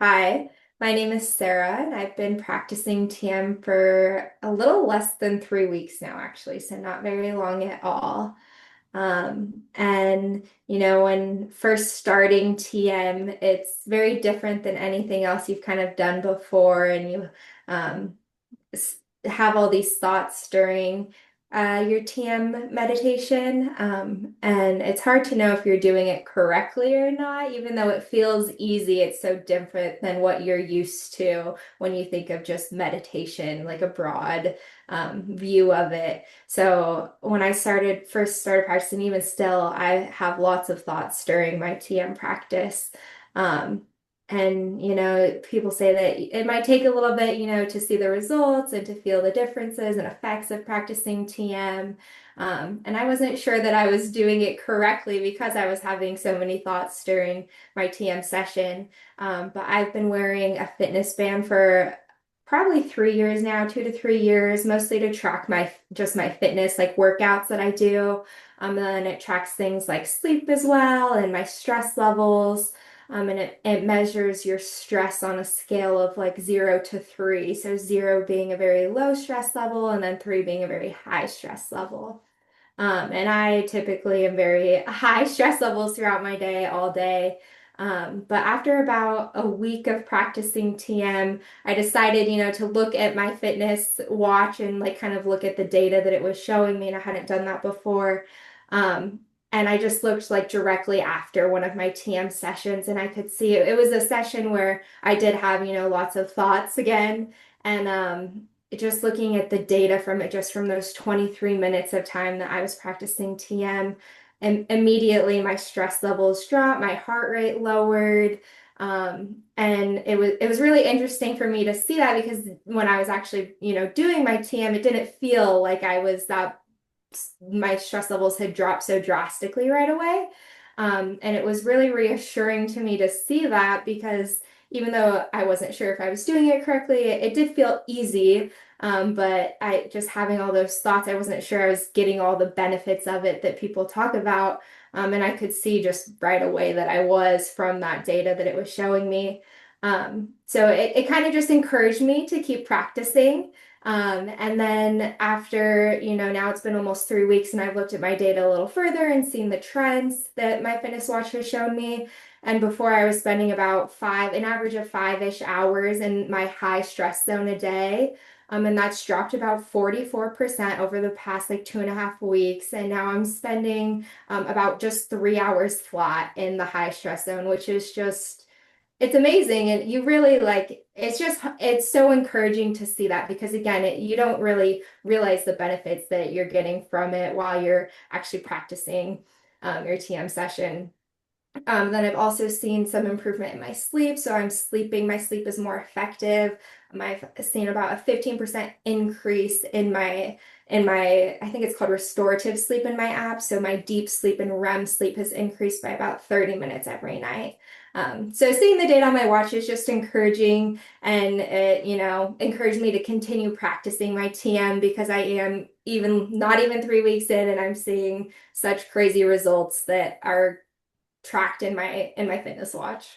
Hi, my name is Sarah, and I've been practicing TM for a little less than 3 weeks now, actually, so not very long at all. When first starting TM, it's very different than anything else you've kind of done before, and you um, have all these thoughts during your TM meditation. And it's hard to know if you're doing it correctly or not, even though it feels easy. It's so different than what you're used to when you think of just meditation, like a broad view of it. So when I first started practicing, even still, I have lots of thoughts during my TM practice. Um, People say that it might take a little bit, to see the results and to feel the differences and effects of practicing TM. And I wasn't sure that I was doing it correctly because I was having so many thoughts during my TM session. But I've been wearing a fitness band for probably 3 years now, 2 to 3 years, mostly to track my fitness, like workouts that I do. And then it tracks things like sleep as well and my stress levels. And it measures your stress on a scale of like 0 to 3. So 0 being a very low stress level, and then 3 being a very high stress level. And I typically am very high stress levels throughout my day, all day. But after about a week of practicing TM, I decided, to look at my fitness watch and like kind of look at the data that it was showing me, and I hadn't done that before. Um, and I just looked like directly after one of my TM sessions, and I could see it was a session where I did have, lots of thoughts again. And just looking at the data from it, just from those 23 minutes of time that I was practicing TM, and immediately my stress levels dropped, my heart rate lowered. And it was really interesting for me to see that because when I was actually, doing my TM, it didn't feel like I was that my stress levels had dropped so drastically right away. And it was really reassuring to me to see that because even though I wasn't sure if I was doing it correctly, it did feel easy. But I just having all those thoughts, I wasn't sure I was getting all the benefits of it that people talk about. And I could see just right away that I was from that data that it was showing me. So it kind of just encouraged me to keep practicing. And then after, now it's been almost 3 weeks and I've looked at my data a little further and seen the trends that my fitness watch has shown me. And before I was spending about an average of 5-ish hours in my high stress zone a day. And that's dropped about 44% over the past like 2.5 weeks. And now I'm spending about just 3 hours flat in the high stress zone, which is just it's amazing. And you really it's so encouraging to see that because again, you don't really realize the benefits that you're getting from it while you're actually practicing your TM session. Then I've also seen some improvement in my sleep. So my sleep is more effective. I've seen about a 15% increase in my, I think it's called restorative sleep in my app. So my deep sleep and REM sleep has increased by about 30 minutes every night. So seeing the data on my watch is just encouraging, and it, encouraged me to continue practicing my TM because I am even not even 3 weeks in, and I'm seeing such crazy results that are tracked in my fitness watch.